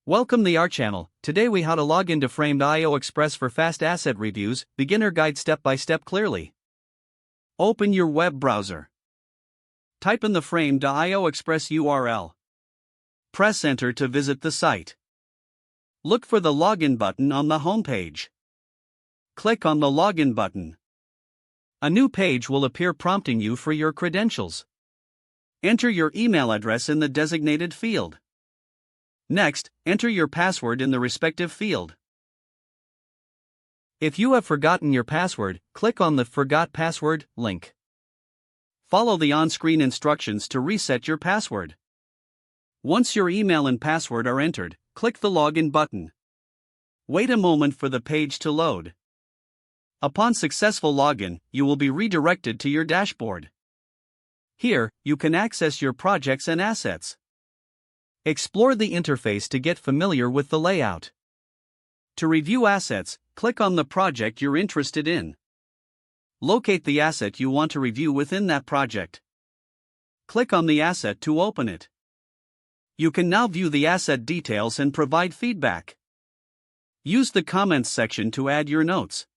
Welcome to our channel. Today we how to log into Framed.io Express for fast asset reviews, beginner guide step by step clearly. Open your web browser. Type in the Framed.io Express URL. Press enter to visit the site. Look for the login button on the home page. Click on the login button. A new page will appear prompting you for your credentials. Enter your email address in the designated field. Next, enter your password in the respective field. If you have forgotten your password, click on the Forgot Password link. Follow the on-screen instructions to reset your password. Once your email and password are entered, click the Login button. Wait a moment for the page to load. Upon successful login, you will be redirected to your dashboard. Here, you can access your projects and assets. Explore the interface to get familiar with the layout. To review assets, click on the project you're interested in. Locate the asset you want to review within that project. Click on the asset to open it. You can now view the asset details and provide feedback. Use the comments section to add your notes.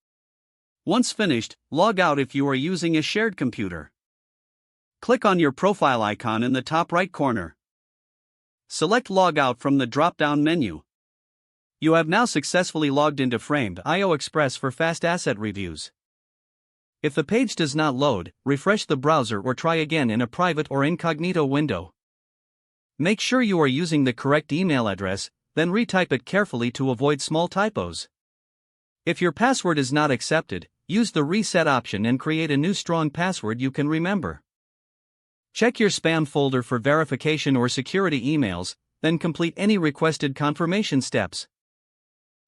Once finished, log out if you are using a shared computer. Click on your profile icon in the top right corner. Select Log Out from the drop-down menu. You have now successfully logged into Framed.io Express for fast asset reviews. If the page does not load, refresh the browser or try again in a private or incognito window. Make sure you are using the correct email address, then retype it carefully to avoid small typos. If your password is not accepted, use the reset option and create a new strong password you can remember. Check your spam folder for verification or security emails, then complete any requested confirmation steps.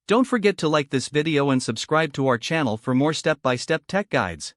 Don't forget to like this video and subscribe to our channel for more step-by-step tech guides.